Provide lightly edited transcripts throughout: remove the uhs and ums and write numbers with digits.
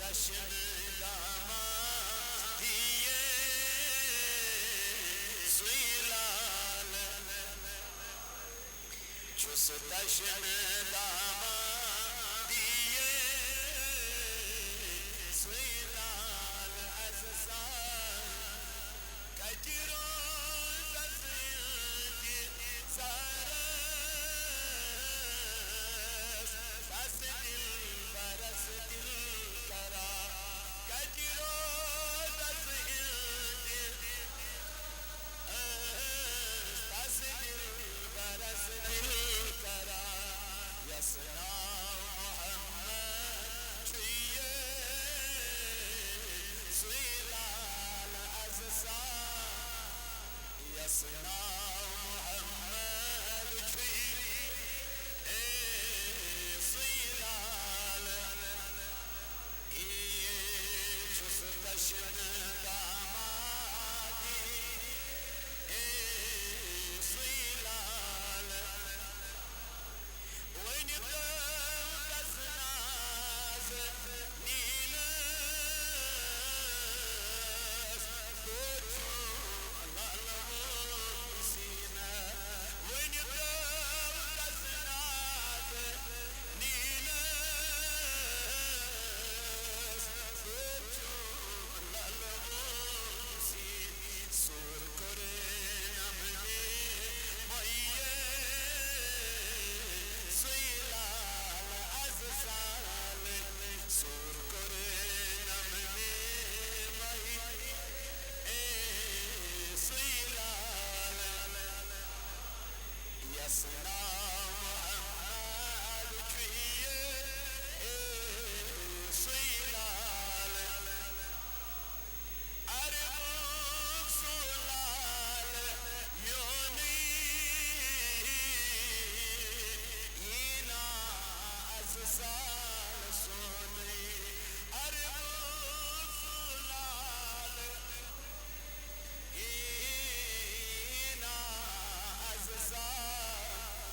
تشن داما دیے سویلال چوس تشن داما دیے سویلال ازسان کجرو ززیدی زارس بس دل برس دل کرا کجرو ززیدی بس دل برس دل کرا یسنا محمد چویے سویلال ازسان یسنا محمد چویے سویلال چوس تشن دامادی سویلال ونی دزناز نیلس دوچو لالمون سینہ ونی دزناز نیلس دوچو لالمون سین سور کرے نمنے مئیے سویلال ازسال سور کرے نمنے مئیے سویلال یسنا محمد چویے سویلال عربک سولال یونی اینا ازسال سونی عربک سولال اینا ازسال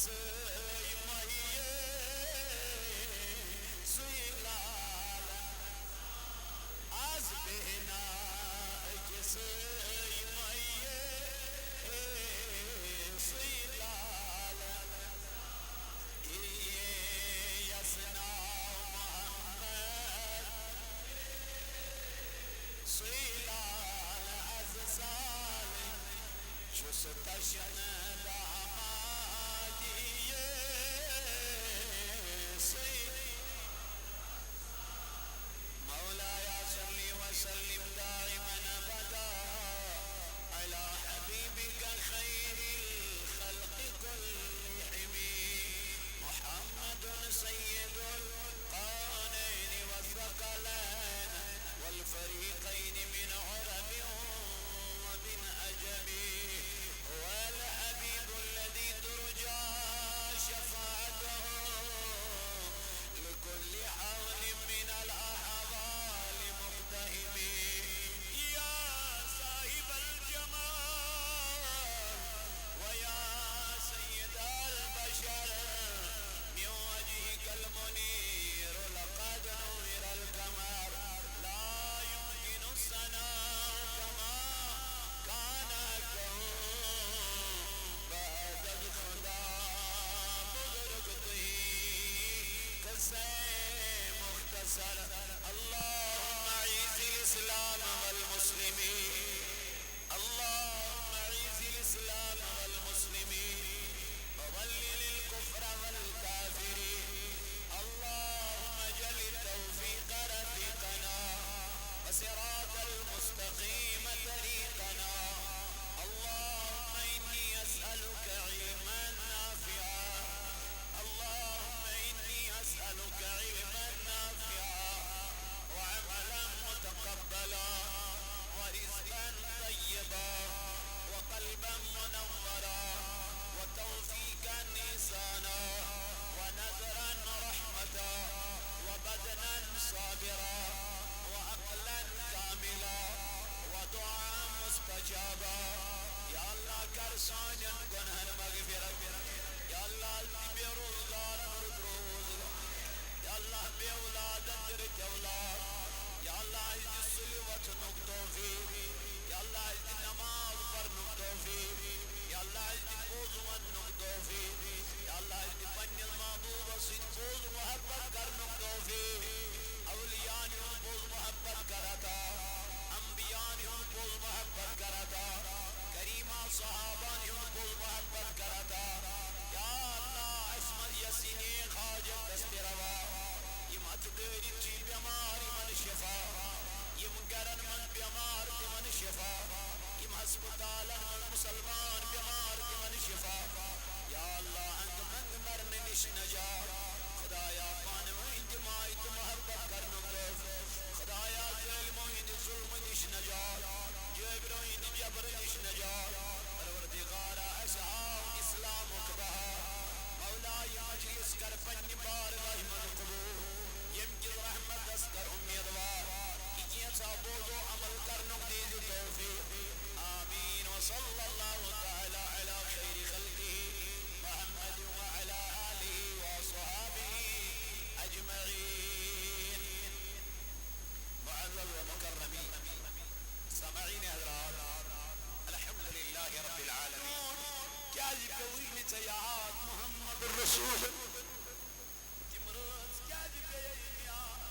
سوی مہیے سوی لال آز بہنا سوی مہیے سوی لال یسنا محمد سوی لال از سال چس تشن وسلم دائما ابدا على حبيبك خير الخلق كلهم محمد سيد القرنين والثقلين والفريقين من عرب ومن عجم هو الحبيب الذي ترجى شفاعته لكل حول من الأحوال مقتهم يا صاحب الجمال ويا سيد البشر من وجهك المنير لقد نور القمر لا يمكن الثناء كما كان بعد الخدا بزرگتي قصة مختصر اللهم اعز الاسلام والمسلمين اللهم اعز الاسلام والمسلمين وذلل الكفر والكافرين اللهم اجعل التوفيق رفيقنا وصراط المستقيم طريقنا اللهم إني أسألك علما نافعا اللهم إني أسألك علما نافعا وعملا متقبلا ورزقا طيبا وقلبا منورا وتوفيقا إحسانا ونذرا رحمة وبدنا صابرا وعقلا كاملا ودعاء مستجابا یا اللہ کر سانین گنہن مغفرت یا اللہ بے روزگار روز یا اللہ بے اولادت رت اولاد یا اللہ سلوت نک توفیق یا اللہ نماز پر نک توفیق یا اللہ پوزون نک توفیق یا اللہ پنیل محبوب سید پوز محبت کر نک توفیق اولیان ہوں پوز محبت کرتا انبیان ہوں پوز محبت کرتا کریمہ صحابان ہوں پوز محبت کرتا یا اللہ اسمت یسینی خاجت دست روا یم اتدری چی بیماری من شفا یم گرن من بیمار من شفا یم ہسپتالن من مسلمان بیمار من شفا یا اللہ انگ منگ مرن نش نجات خدایا پان موہند مائت محبت کرنو گف خدایا ظلم موہند ظلم نش نجات جبر موہند جبر نش نجات پروردگارا اصحاب اسلام اکبہا مولائی مجلس کر پن بارگاہ من قبول یم کی رحمت اس کر امیدوار یہ بوزو عمل کرنو دیز توفیق آمین وصلی اللہ تعالی علی خیر خلقه محمد وعلى آله وصحابه أجمعين معزز ومكرمين سامعين حضرات الحمد لله رب العالمين كاجي كوين تياعات محمد الرسول تمرز كاجي بيانيات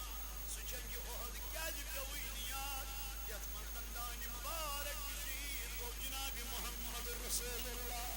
سجنج أهد كاجي كوينيات يتمن دندان مبارك بشير جناب محمد الرسول الله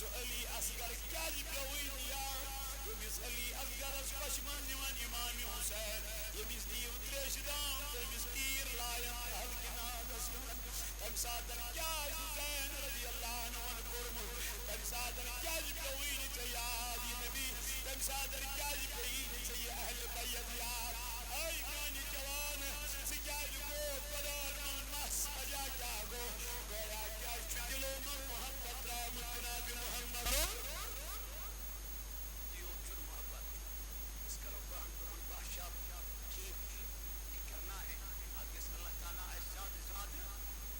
سؤالي أصغر كاجي كوينيات يميز علي أصغر أشبشمن من إمام حسين يميز ديو ترشدان يميز دير لاين أهل كناد أسلم تمسادر كاج حسين رضي الله عنه ونقرمه تمسادر كاج كوين تياد نبي تمسادر كاج كوين تي أهل بيت ياد أي كان جوان سجاج قوت بدار من مس أجا كاغو قويا كاج شدلو من محبت رام جناب محمد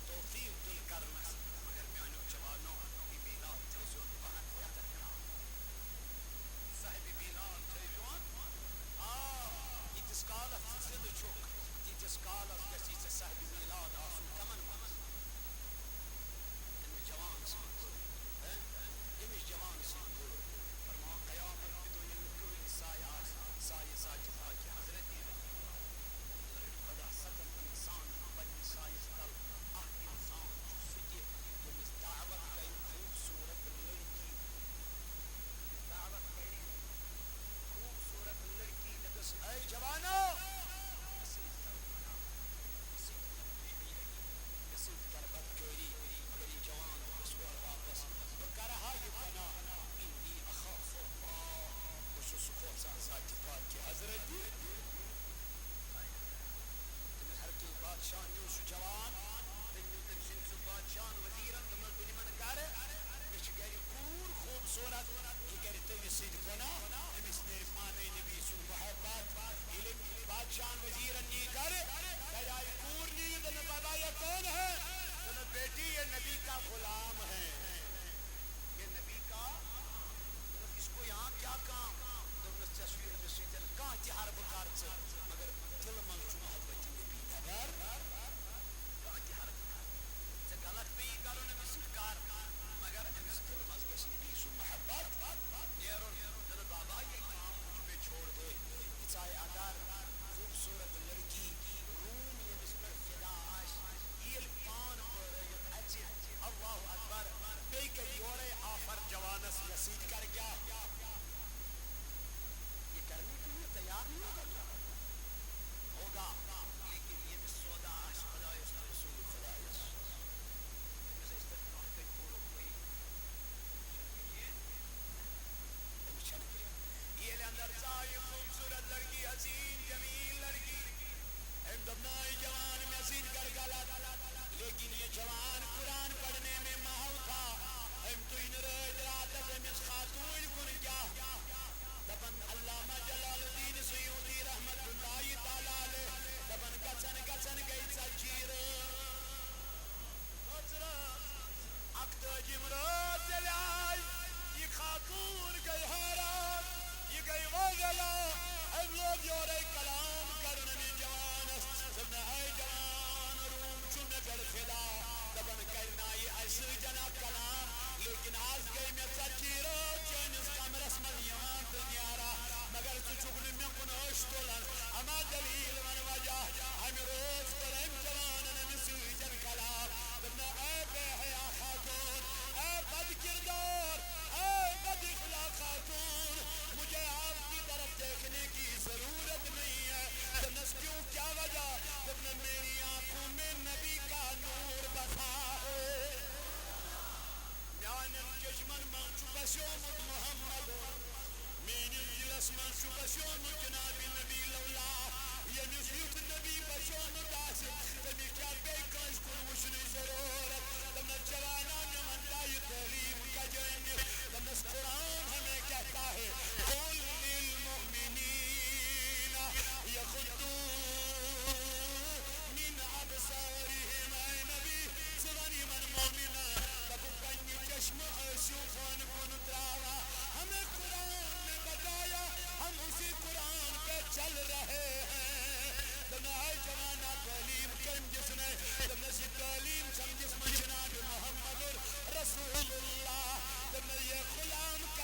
توفیق دل کرنس مگر میانو جوانو ای میلاد تیزون بہن سید گنا امس نیر پانے نبی سن محبت علم بادشاہ وزیر نی کر دریائے کور نی دن بابا یہ کون ہے دن بیٹی یہ نبی کا غلام ہے یہ نبی کا اس کو یہاں کیا کام دن تصویر میں سیدن کہاں تہار بکار مگر دل منگ محبت نبی نگر کہاں تہار بکار سے غلط بھی کرو نبی سکار مگر امس دل منگ گس نبی سن محبت نیرو دل بابا یہ کام مجھ پہ چھوڑ دے اچائے اگر خوبصورت لڑکی روم یہ اس پر فدا آش ایل پان پر یہ اچھے اللہ اکبر بے کہ یورے آفر جوانس یسید کر گیا یہ کرنے کے لیے تیار نہیں ہوگا کیا ہوگا لیکن یہ بھی سودا آش خدا اس رسول خدا اس اسے اس طرح کہیں پورو کوئی یہ اندر چاہیے خوبصورت لڑکی حسین جمیل لڑکی ہم دبنائی جوان میں حسین کر گلا لیکن یہ جوان قرآن پڑھنے میں ماہو تھا ہم تو ان رج رات ہم اس خاتون کن کیا دبن علامہ جلال الدین سیوطی رحمت اللہ تعالیٰ علیہ دبن گچن گئی سچیر اکت جمرات دلائی یہ خاتون گئی حیران یہ گئی وغلا ہم لوگ یورے کلام کرنے میں جوان سبنا ہے جوان روم چونے کر خدا دبن کرنا یہ ایسر جنا کلام لیکن آج گئی میں سچیرو چینس کامرس من یوان دنیارا مگر تو چکن میں کنوش تولن اما دلیل من وجہ ہم روز کرم جوان نمسی جن کلام دبنا اے بے حیاء خاتون اے بد کردار اے بد اخلاق خاتون مجھے آپ کی طرف دیکھنے کی ضرورت نہیں ہے جنس کیوں کیا وجہ جب میری آنکھوں میں نبی کا نور بسا ہے میانم چشمن من چکسیومت محمد مینم جلس من چکسیومت جناب نبی لولا یہ نسیت نبی بشومت آسف تمی کیا بے کنش کن وشنی ضرورت تمہیں جوانا نمن دائی تعلیم کا جنگ تمہیں قرآن ہمیں کہتا ہے قل للمؤمنین یغضوا من ابصارهم اے نبی سوانی من مومنہ تب پنی چشم شوفان کن تراوا ہمیں قرآن نے بتایا ہم اسی قرآن پہ چل رہے ہیں تمہیں جوانا تعلیم کن جس نے تمہیں سی تعلیم سمجھس من جناب محمد رسول اللہ تمہیں یہ غلام کا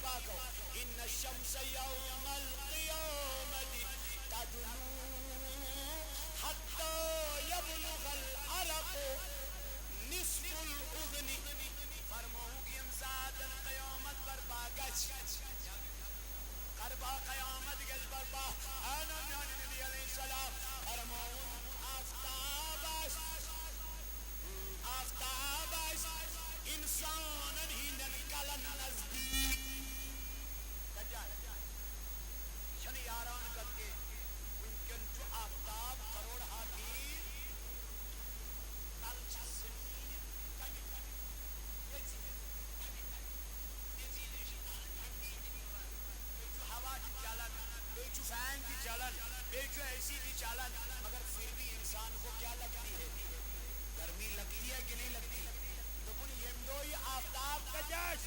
پاکو ان الشمس یوم القیامت تدنو حتی یبلغ العرق نصف الاذن فرموگ یم ذات قیامت برپا گچ قربا قیامت گچ برپا آنا میانی نبی علیہ السلام فرمون آفتاب انسان ہندن کلن نزدیک چھن یاران کد کے ممکن چو آفتاب کروڑ حامیر کل چھ زمین ہوا کی چلن بیچو فین کی چلن بیچو ایسی کی چلن مگر پھر بھی انسان کو کیا لگتی ہے گرمی لگتی ہے کہ نہیں لگتی تو پھر یہ دو یہ آفتاب کا جش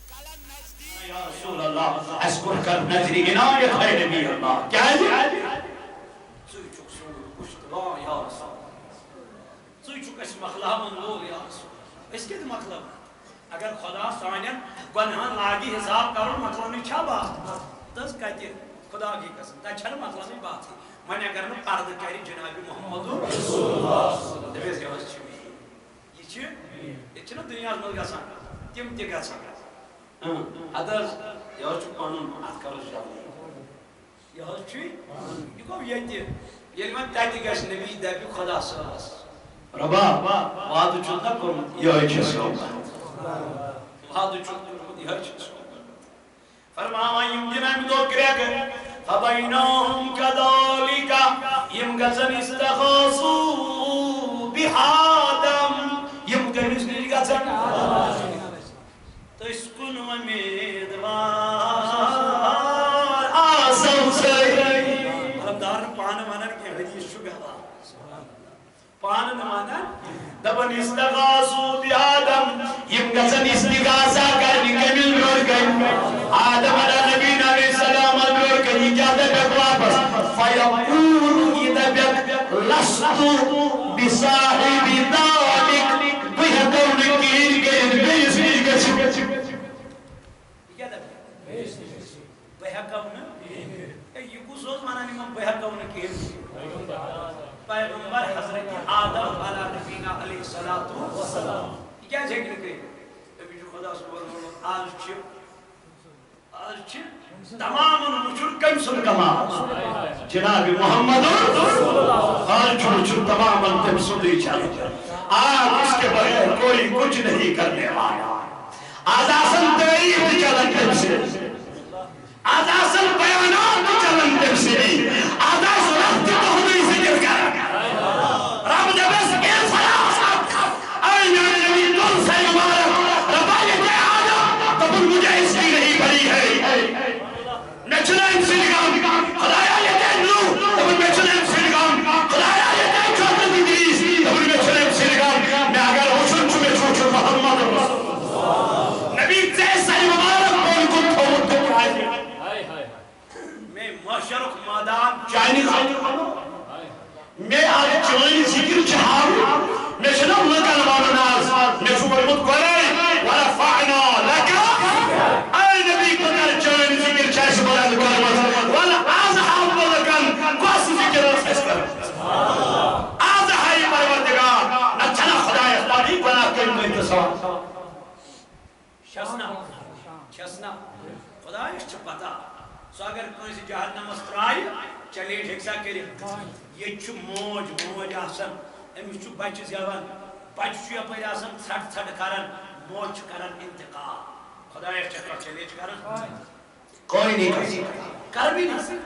کلن نزدیک یا رسول اللہ اسکر کر نظری عنایت ہے نبی اللہ کیا ہے سوی چک سور کشتلا یا رسول سوی چک اس مخلاب اندول یا رسول اس کے مطلب اگر خدا سانین گنہان لاگی حساب کرو مطلب نہیں چھا بات دس کہتے خدا کی قسم تا چھڑ مطلب نہیں بات ہے میں اگر نہ پرد کری جناب محمد رسول اللہ دبیس یہ چھ یہ چھ نا دنیا میں گژھان تم تہ گژھان ادر یہ چھ پنن ات کرو شامل یہ چھ یہ کو یہ تہ یل میں تتی گژھ نبی دبی خدا ساس ربا وعد چھ نہ کرم یہ چھ سو وعد چھ یہ چھ سو فرمایا یم جناب دو کرے فبينهم كذلك يمغزن استغاثوا بآدم يمغزن تسكن وميدوار آسم سي دار پان مانن کے حدیث شو گوا پان مانن دبن استغاثوا بآدم يمغزن استغاثہ کرنے کے مل رول گئے آدم علیہ نبی علیہ السلام کہیں کیا دبیک واپس فیقول یہ دبیک لستو بصاحب ذالک بہتون کیر گئن بیس نیج گچ کیا دبیک بہتون یہ کسوز مانا نہیں بہتون کیر پیغمبر حضرت آدم علیہ نبینا علیہ السلام کیا ذکر کرے ابھی جو خدا سبحانہ آج چھو تمام مجھر کم سن کمال جناب محمد آج چھو تمام تم سنی چلو آج اس کے بغیر کوئی کچھ نہیں کرنے والا آج آسن تعریف چلن تم سے آج آسن بیانات چلن تم سے آج آسن رفت تو ہمیں ذکر کر رب جبس کے سلاسات این نبی دل سے مبارک ربایت آدم تب مجھے اس کی نہیں بڑی ہے میچلین سلگام خدایا یہ دین لو تب میچلین سلگام خدایا یہ دین چوتن دیدیس تب میچلین سلگام میں اگر حسن چوبے چھوچو محمد نبی جیسا ہی مبارک بول کن تھوڑ تو آئے میں مشرق مادام چائنی خاطر میں آج چوئی ذکر چاہاں میں شنم لکن والناس میں شکر مت کرے ورفعنا لکا اے نبی قدر چوئی ذکر چاہش بلد کرمت والا آز حال بلکن کوس ذکر رسیس کر آز حائی پروردگار نہ چنا خدا اخباری بنا کر انتصار شسنا خدا اس پتا سو اگر کوئی سی جہنم استرائی چلیے ٹھیکسا کرے یہ چھو موج آسن امی چھو بچ زیوان بچ چھو یا پہلے آسن تھٹ کرن موج کرن انتقام خدا ایک چکر چلیے کرن کوئی نہیں کر بھی نہیں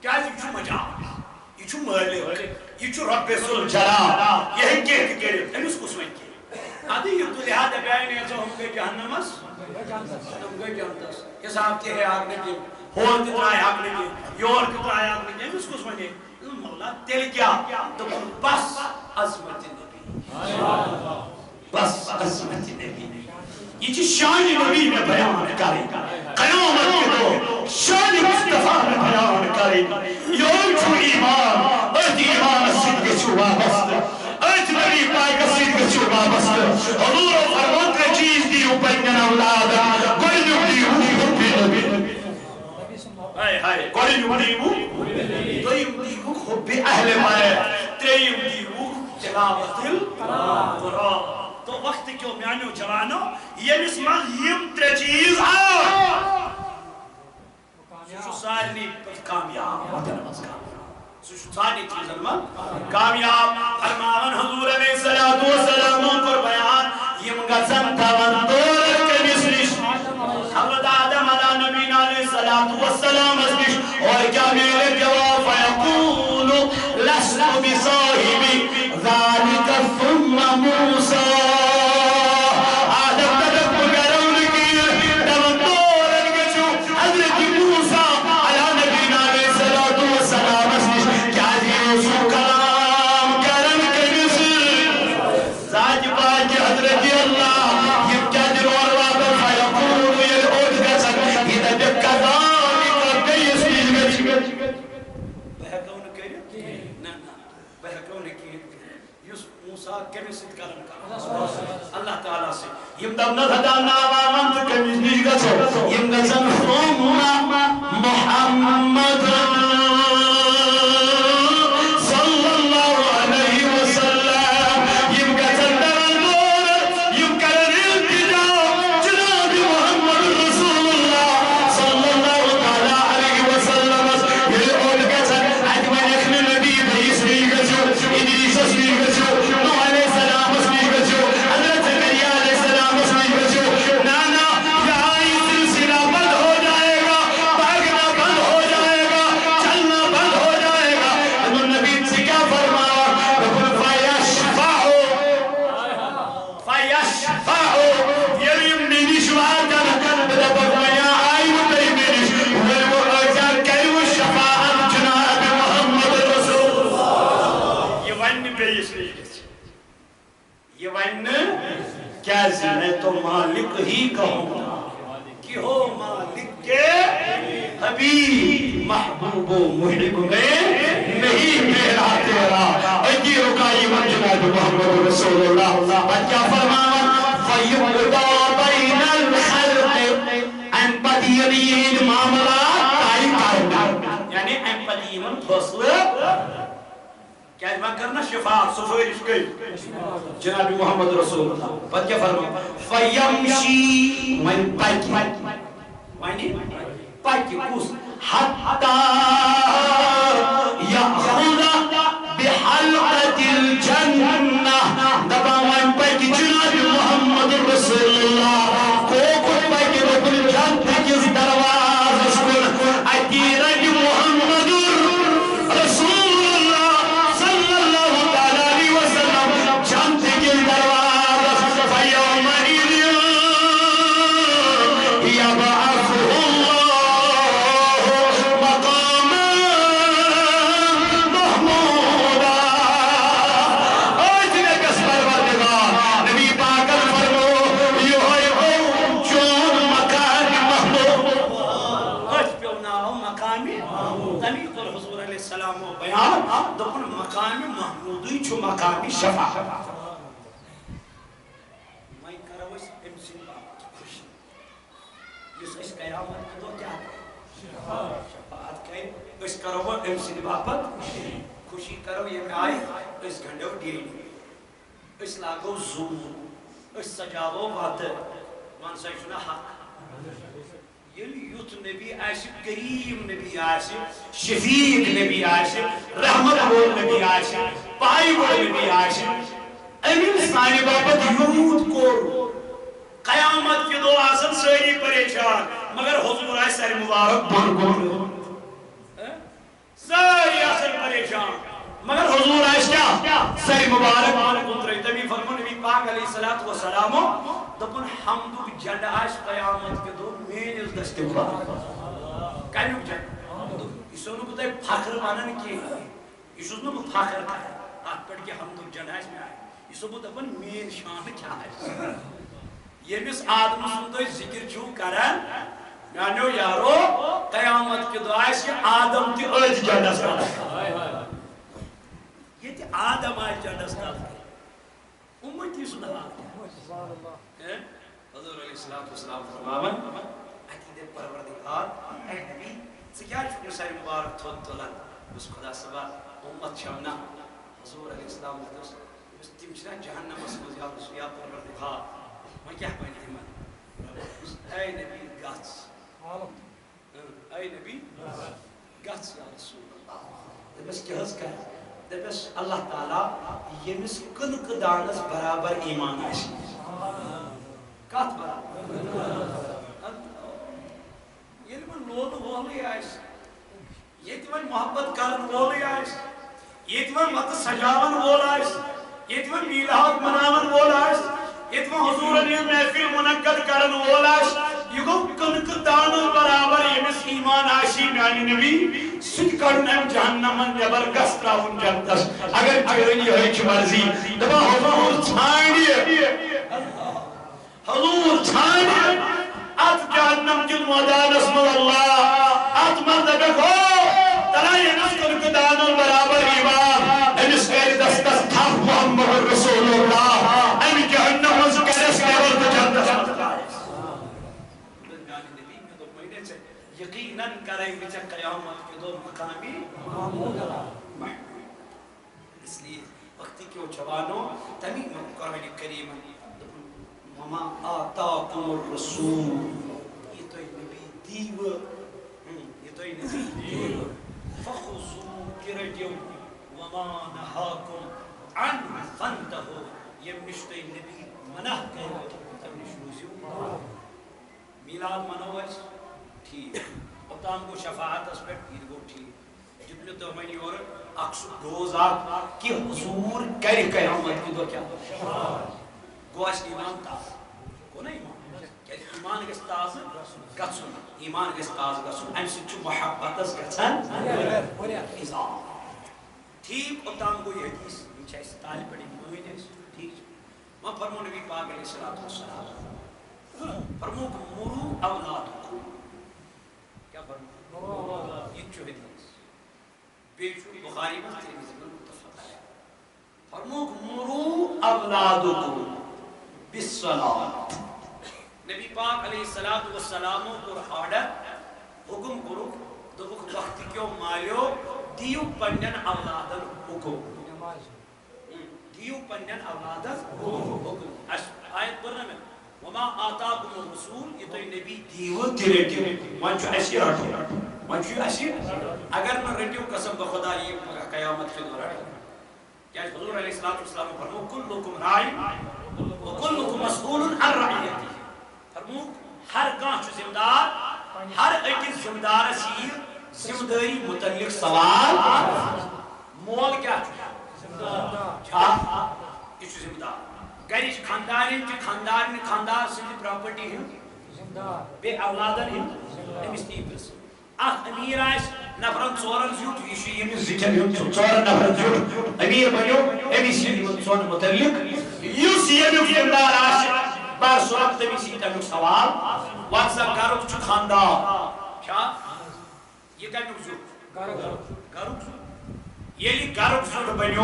کیا یہ چھو مجاب یہ چھو مالک یہ چھو رب ذوالجلال یہی کہت کرے امیس کو سوئن کے آدھی یہ تو لہذا بیائی نہیں ہم گئے جہنمس ہم گئے جہنمس حساب کے ہے آگ نے کی ہون کترائے حق نہیں کی یور کترائے حق نہیں کی اس کو سمجھے مولا تیل کیا تو بس عظمت نبی بس عظمت نبی یہ چیز شان نبی میں بیان کرے قیامت کے دو شان مصطفیٰ میں بیان کرے یور چھو ایمان ارد ایمان صدق چھو وابست ارد نبی پاک صدق چھو وابست حضور فرمت نے چیز دی اوپر اولاد گل دی گۄڈنیُک دیٖوُکھ دوٚیِم دیٖوُکھ حُبہِ اہلِ بیت ترٛیٚیِم دیٖوُکھ تِلاوتِل قرآن تو وقت کیو میانیو جوانو ییٚمِس منٛز یِم ترٛےٚ چیٖز آو سُہ چھُ سارنٕے پٮ۪ٹھ کامیاب وطن منٛز کامیاب سُہ چھُ سارنٕے چیٖزن منٛز کامیاب فرماوان حضور علیہ الصلوۃ والسلام کوٚر بیان یِم گژھن تھاوَن دور کٔمِس نِش حضرت آدم علیٰ نبینا علیہ الصلوۃ والسلام نِش اور کیا میرے جواب فیقول لست بصاحب ذلك ثم موسیٰ اللہ تعالیٰ سے یم دمنا خدانا آوامن تو کمیز نیش گسو یم گسن محمد صلی اللہ علیہ وسلم یم گسن درندور یم کرن التجا جناب محمد رسول اللہ صلی اللہ علیہ وسلم یہ اول گسن اجمن اخن نبی بیس نیش گسو ادریس نیش گسو میں تو مالک ہی کہوں کہ ہو مالک کے حبیب محبوب و محب میں نہیں میرا تیرا ایدی رکائی من جناب محمد رسول اللہ اور کیا فرمانا فَيُقْضَى بَيْنَ الْخَلْقِ ان پدیرین معاملات تائی کرنا یعنی ان پدیرین فصل کیا جمع کرنا شفاعت سفارش کی جناب محمد رسول اللہ بات کیا فرما فیمشی من پاکی معنی پاکی کس حتی یأخذ بحلقت الجنہ دبا من پاکی جناب محمد رسول اللہ کوکت پاکی رب الجنہ کس دروازہ سکن اتیرج محمد رسول دپن مقام محمودی چھو مقام شفا میں کرو اس امسن بابت خوشی جس اس قیامت دو کیا شفاعت کہیں اس کرو امسن بابت خوشی کرو یہ میں آئی اس گھنڈو دیئے اس لاغو زور اس سجاو وعد من سیشنا حق یل یوت نبی آسف کریم نبی آسف شفیق نبی آسف رحمت بول نبی آسف پائی بول نبی آسف امین سانی بابت یود کو قیامت کے دو آسن ساری پریشان مگر حضور آئے ساری مبارک بھر ساری آسن پریشان مگر حضور آئے کیا ساری مبارک بھر تبھی فرمو نبی پاک علیہ السلام دپن حمدو جنڈ آش قیامت کے دو مین اس دستے ہوا کائنو جنڈ اسو نو کتے فخر مانن کی اسو نو فخر کرے آت پڑھ کے حمدو جنڈ آش میں آئے اسو بو دپن مین شان کیا ہے یہ مس آدم سندوی ذکر چھو کرن یعنیو یارو قیامت کے دو آش کے آدم تی اج جنڈ استا یہ تی آدم آش جنڈ استا امتی سنہا حضور علیہ السلام فرماون عقید پروردگار اے نبی کیا سر مبارک تھوت تلان بس خدا صبح امت شمنا حضور علیہ السلام بس تم چھنا جہنم مسمز یا پروردگار میں کیا پہنے تمہیں اے نبی گھس اے نبی گھس یا رسول اللہ دبس کیا حس کر دبس اللہ تعالیٰ یمس کنک دانس برابر ایمان آشی کات برابر یہ من لون وولی آئیس یہ من محبت کرن وولی آئیس یہ من مت سجاون وول آئیس یہ من میلاد مناون وول آئیس یہ من حضور علیہ محفل منعقد کرن وول آئیس یہ گو کنک دانس برابر یمس ایمان آشی میانی نبی سکھ کرنم جہنم زبردست راون جنتس اگر چرنی ہوئی چھ مرضی دبا حضور چھانڈیے حضور چھانڈیے ات جہنم جن مدان اسم اللہ ات من دبکو ترا یمس کنک دانس برابر ایمان امس غیر دستس تھاپ محمد رسول اللہ ام جہنم از کرس کرل جنتس یقیناً کریں بچہ قیامت کے دو مقامی اس لیے وقتی کیوں جوانوں تمہیں قرآن کریم وما آتاکم الرسول یہ تو نبی دیو یہ تو نبی دیو فخذو کرجو وما نحاکم عن فانتہو یہ نشتہ نبی منح کرو تم نشنوزیو میلاد منوز ٹھیک اوتام کو شفاعت اس پہ یہ گو ٹھیک جتنے تو ہمیں اور اکس روز آپ کہ حضور کرے قیامت کی دو کیا گوش ایمان تاز کو نا ایمان کہ ایمان کے تاز گسن ایمان کے تاز گسن ام سے چھ محبت اس گسن ٹھیک اوتام کو یہ حدیث چھ طالب پڑھی مومن ہے ٹھیک میں فرمو نبی پاک علیہ الصلوۃ والسلام فرمو مرو اولادکم کیا فرمو یہ چو حدیث بیچو بخاری میں ترمذی میں متفق ہے فرمو مرو اولادکم بالصلاۃ نبی پاک علیہ الصلوۃ والسلام کو آرڈر حکم کرو دبک وقت کیو مالیو دیو پنن اولادن حکم دیو پنن اولادن حکم آیت پڑھنا میں وما آتاکم الرسول یہ تو نبی دیو تیرے منچو ایسی رٹو منچو ایسی اگر میں رٹیو قسم بخدا یہ قیامت کے دوران کیا حضور علیہ السلام فرمو کلکم رائی وکلکم مسئول عن رعیتی فرمو ہر کانچ زمدار ہر ایک زمدار سیر زمداری متعلق سوال مول کیا یہ زمدار گریش خاندارین چھ خاندار سندی پراپرٹی ہم بے اولادن ہم امس تیپس اخ امیر آئیس نفرن ژورن زیوت یہ امس ذکر ہم ژورن نفرن زیوت امیر بنیو امس ژون متعلق یس یمیک زمدار آس بار صورت تمس یہ تمیک سوال وانسا گرک چھ خاندار کیا یہ کمیک زیوت گرک زیوت یہ گرک زیوت بنیو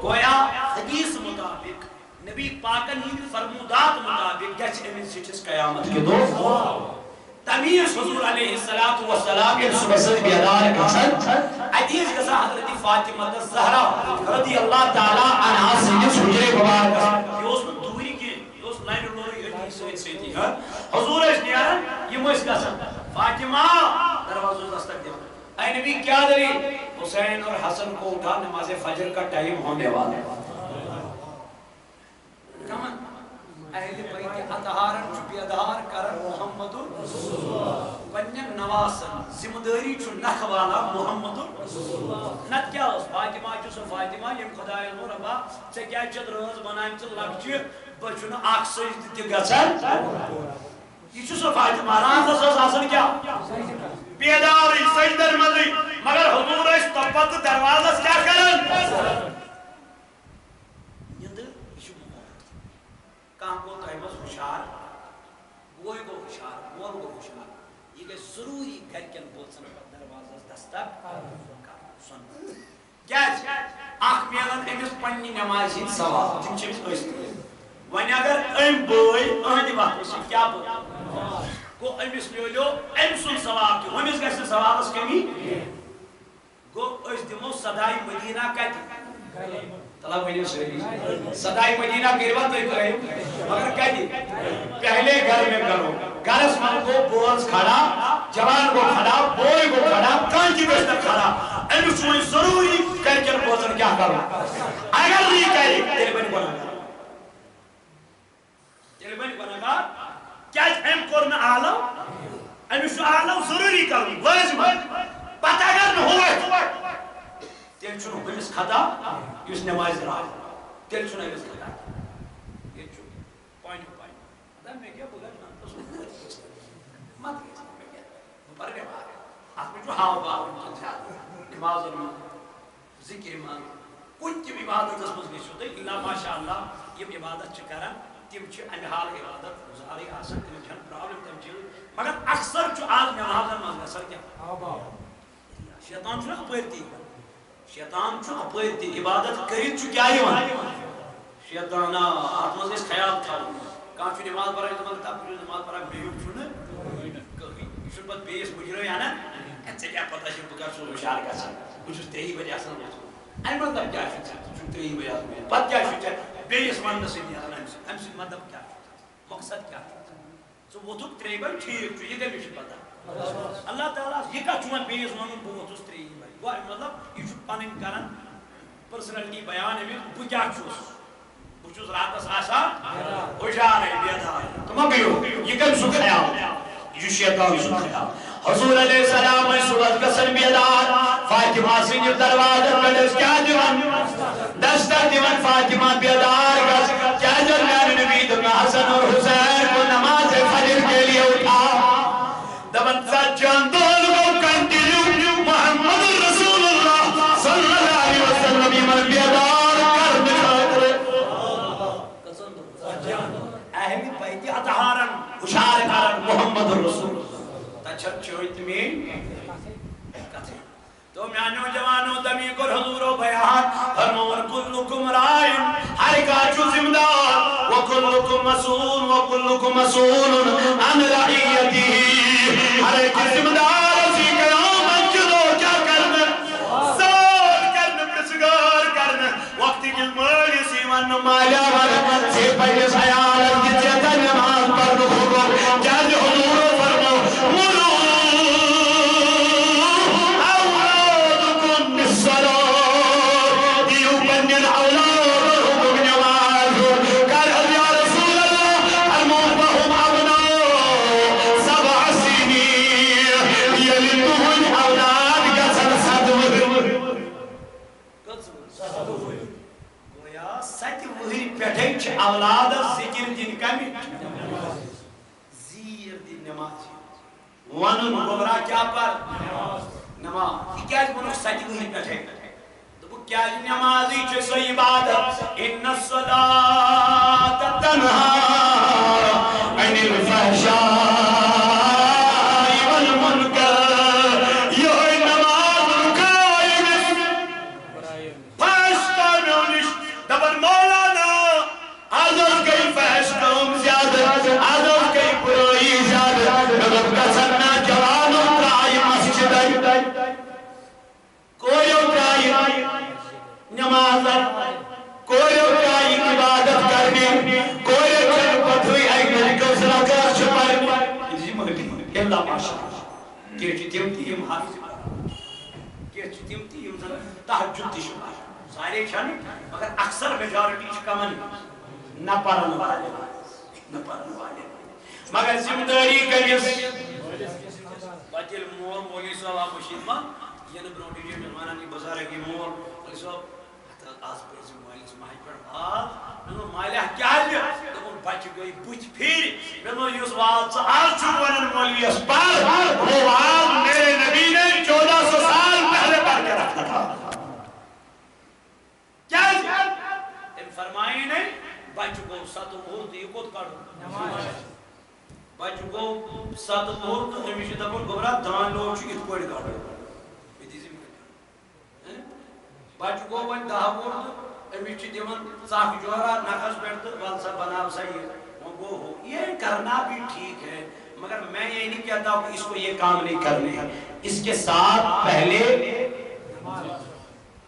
گویا حدیث مطابق نبی پاکن ہی فرمودات مطابق گچھ امن سچس قیامت کے دو تمیز حضور علیہ السلام یہ صبح سے بیدار گچھن عدیث گزا حضرت فاطمہ الزہرا رضی اللہ تعالیٰ عنہ سیدس حجر مبارک یہ اس میں دوری کی یہ اس لائن لوری حدیث سیدی حضور اس نیارا یہ مجھ گزا فاطمہ دروازوں دستک دیا اے نبی کیا دری حسین اور حسن کو اٹھا نماز فجر کا ٹائم ہونے والا کمان اہل بیت اطہارن چپی ادھار کرن محمد رسول اللہ پنن نواسن زمداری چھ نخ والا محمد رسول اللہ نت کیا اس فاطمہ چھ سو فاطمہ یم خدای نو ربا چھ کیا چھ روز بنان چھ لگچ بچن اکھ سجد تہ گژھن یہ چھ سو فاطمہ راز آسن کیا بیدار سجدر مزی مگر حضور اس تپت دروازس کیا کرن کام کو تائمس خوشار بوئی کو خوشار مول کو خوشار یہ کہ ضروری گھر کن بوچن پر دروازہ دستک سن کیا اخ میلن امس پننی نماز ہند سوال تم چھ اس ون اگر ام بوئی اہد وقت کیا بوئی گو امس میلیو ام سن ثواب تہ ہمس گژھِ ثوابس کمی گو اس دمو صدائی مدینہ کتہ تلا ونیو سری صدائی مدینہ کریوا تو مگر کتہ پہلے گھر میں کرو گھرس من کو بوز کھڑا جوان کو کھڑا بوئے کو کھڑا کانچی گژھِ کھڑا امس وۄنۍ ضروری گرکٮ۪ن بوزن کیا کرو اگر نہیں کرے تیل بن گناہگار تیل بن گناہگار کیازِ أمۍ کوٚر نہٕ عالو أمِس چھُ عالو ضروری کرُن لٲزم پتہٕ اگر نہٕ ہووے تیٚلہِ چھُنہٕ ہُمِس خطا یُس نٮ۪مازِ درٛاو تیٚلہِ چھُنہٕ أمِس خطا ییٚتہِ چھُ پانہِ دپان مےٚ کیٛاہ بہٕ گژھٕ مت گژھِ مےٚ کیٛاہ بہٕ پرٕ نٮ۪ماز اتھ منٛز چھُ ہاو باو زیادٕ نٮ۪مازن منٛز ذِکرِ منٛز کُنہِ تہِ عبادتس منٛز گٔژھِو تُہۍ اِلا ماشاء اللہ یِم عبادت چھِ کران تِم چھِ امہِ حال عبادت گُزارٕے آسان تِمن چھنہٕ پرابلم تِم چیٖز مگر اکثر چھُ آز نٮ۪مازن منٛز گژھان کیٛاہ شیطان چھُنہ اپٲرۍ تہِ شیطان چھُ اپٲرۍ تہِ عبادت کٔرِتھ چھُ کیٛاہ یِوان شیطان اتھ منٛز گژھِ خیال تھاوُن کانٛہہ چھُ نٮ۪ماز پران دپان دپ بہٕ چھُس نٮ۪ماز پران مےٚ چھُنہٕ کٕہٕنۍ یہِ چھُنہٕ پتہٕ بیٚیِس مُجرٲے انان ژےٚ کیٛاہ پتہ چھِ بہٕ کر چھُس ہُشار گژھان بہٕ چھُس 3 بجے آسان وۄتھمُت اَمہِ مطلب کیٛاہ چھُ ژےٚ ژٕ چھُکھ 3 بجے آسان پتہٕ کیٛاہ چھُ ژےٚ بیٚیِس وننہٕ سۭتۍ نیران امہِ سۭتۍ مطلب کیٛاہ چھُ مقصد کیٛاہ چھُ ژٕ ووتھُکھ 3 بجے ٹھیٖک چھُ یہِ کٔمِس چھِ پتہ اللہ تعالیٰ یہِ کتھ چھُ وۄنۍ بیٚیِس ونُن بہٕ ووتھُس 3 بجے گوٚو امیُک مطلب یہِ چھُ پنٕنۍ کران پٔرسنلٹی بیان أمِس بہٕ کیٛاہ چھُس بہٕ چھُس راتس آسان ہُشارے بیدار تہٕ مہ بِہِو یہِ کٔمۍ سُنٛد خیال یہِ چھُ شیطان سُنٛد خیال حضور علیہ السلام ٲسۍ صُبحس گژھان بیدار فاطمہ سٕنٛدِس دروازس پٮ۪ٹھ ٲسۍ کیٛاہ دِوان دستک دِوان فاطمہ بیدار گژھ کیٛازِ میانہِ نبی دوٚپُن حسن اور حسین کو نماز فجر کے لیے اٹھا دپان ژتجِہن دۄہن گوٚو کنٹِنیو محمد رسول اللہ صلی اللہ علیہ وسلم یِمن بیدار کرنہٕ خٲطرٕ اہلِ بیتِ اطہارن ہُشار کران محمد رسول تتہِ چھےٚ چٲنۍ تہٕ میٛٲنۍ کتھٕے تو میانیو جوانو دمی کوٚر حضورو بیان فرمووُن کُلُکُم راعٍ ہر کانٛہہ چھُ ذمہٕ دار وکُلُکُم مسئوٗلٌ عن رعیتِہ ہر أکِس ذمہٕ دارس یی قیامت کہِ دۄہ کیٛاہ کرنہٕ سوال کرنہٕ پرژھگار کرنہٕ وقتٕکِس مٲلِس یی وننہٕ مالیہ ون ژےٚ پننِس عیالس دِژیتھا نٮ۪ماز پرنُک حُکم کیٛازِ حضورو فرموو اولادس ذکر دن کمی زیر دن نماز ونن گمراہ کیا پر نماز یہ کیا بنو سچ وہی پٹھے تو کیا نمازی چھ سو عبادت ان الصلاۃ تنہا عن الفحشاء والمنکر یہ نماز رکائے پاشتا نونش دبر مولا عادت گئی فحش کام زیادہ عادت گئی برائی زیادہ مگر کسرنا جوانوں ترائی مسجد کوئی ترائی نماز کوئی ترائی عبادت کرنے کوئی چل پتھوئی ایگل کسرہ کر چھپر اسی مگر اللہ ماشاء اللہ کیچی تیم تیم حافظ کیچی تیم تیم تحجد شپر سارے چھانی مگر اکثر میجارٹی کمن نہ پڑھنے والے مگر ذمہ داری کٔمِس پتہٕ ییٚلہِ مول مولوی صٲب آو مٔشیٖد منٛز یِنہٕ برونٛٹھ یہِ مےٚ وَنان یہِ بُزرگ یہِ مول مولوی صٲب آز پٔرۍ زِ مٲلِس ماجہِ پٮ۪ٹھ واز مےٚ دوٚپ مالیہ کیٛازِ دوٚپُن بچہِ گٔے بٕتھِ پھِرِ مےٚ دوٚپ یُس واز ژٕ آز چھُکھ وَنان مولویَس پَر وہ واز میرے نبی نے 1400 سال پہلے پڑھ کے رکھا تھا کیٛازِ أمۍ فرمایے نہیں بچہ گو 7 مہر یہ کوت کڑو بچہ گو 7 مہر تو امس دپن گوبرا دان لوگ ات پڑ کڑو بچہ گو ون 10 مہر تو امس دِوان ژکھ جورا نکھس پہ تو ول سا بناو سا یہ وہ گو ہو یہ کرنا بھی ٹھیک ہے مگر میں یہ نہیں کہتا ہوں کہ اس کو یہ کام نہیں کرنے ہیں، اس کے ساتھ پہلے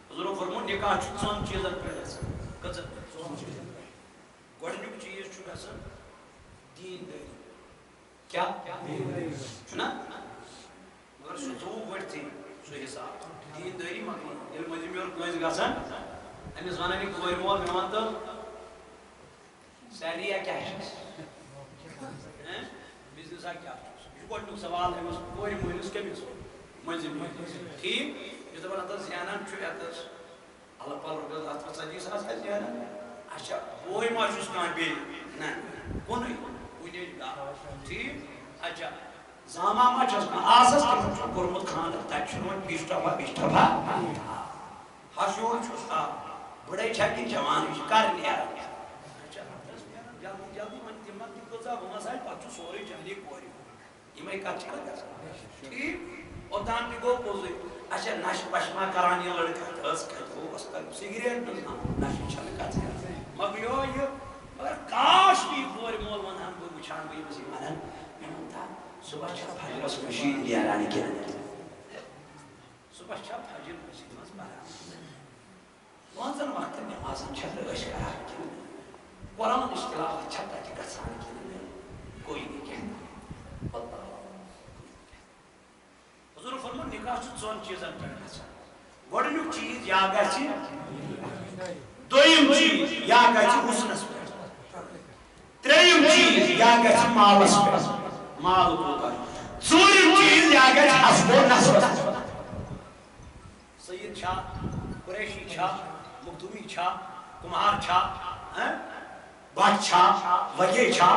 حضور فرمون نکاح چھو 4 چیزن پہ گژھان گۄڈنیُک چیز چھُ گژھان دیندٲری کیا چھُنا مگر سُہ ژوٚوُہ گۄڈتھٕے سُہ حساب دیندٲری مۄکلان ییٚلہِ مٔنٛزِم یورٕ کٲنٛسہِ گژھان أمِس وَنان یہِ کورِ مول مےٚ وَن تہٕ سیلری کیٛاہ چھَس بِزنِسا کیٛاہ چھُس یہِ چھُ گۄڈنیُک سوال أمِس کورِ مٲلِس کٔمِس مٔنٛزِم ٹھیٖک یُس دَپان ہَتس زینان چھُ یَتَس اَلہٕ پَلہٕ رۄپیَس اَتھ منٛز 40 ساس آسہِ زینان اچھا بوے ما چھُس کانٛہہ بیٚیہِ نہ کُنُے کُنہِ ٹھیٖک اچھا زاما ما چھَس کانٛہہ آسَس تِمن چھُ کوٚرمُت خانٛدر تَتہِ چھُنہٕ وۄنۍ بِشٹَفا ہَشیوٗر چھُس آ بٕڑَے چھا کِنہٕ جوانٕے چھِ کَر نیران اچھا جلدی جلدی وۄنۍ تِمن تہِ کۭژاہ وٲنٛس آسہِ پَتہٕ چھُ سورُے جلدی کورِ یِمَے کَتھ چھِ گژھان ٹھیٖک اوٚتام تہِ گوٚو پوٚزُے اچھا نشہٕ پَشہٕ ما کَران یہِ لٔڑکہٕ ٲس کَتہِ اوس کَرُن سِگریٹ نشہٕ چھَنہٕ کَتھ مۄکلیو یہِ مگر کاش تہِ یہِ کورِ مول وَنہان بہٕ وٕچھان بہٕ ییٚمِس یہِ وَنان مےٚ ووٚن تا صُبحس چھا فجرس مٔشیٖد نیران کِنہٕ صُبحس چھا فجر مٔشیٖد منٛز پَران پانٛژن وقتن نٮ۪مازن چھا رٲچھ کران کِنہٕ قرآنٕچ تِلاوت چھا تَتہِ گژھان کِنہٕ کوئی نہٕ کینٛہہ حضور فرمون نکاح چھُ 4 چیٖزن پٮ۪ٹھ گژھان گۄڈنیُک چیٖز یا گژھِ دوٚیِم چیٖز یا گژھِ حُسنس پٮ۪ٹھ ترٛیٚیِم چیٖز یا گژھِ مالس پٮ۪ٹھ مال کوٗتاہ ژوٗرِم چیٖز یا گژھِ حسب و نسبس سید چھا قریشی چھا مخدومی چھا کمہار چھا بٹ چھا وگے چھا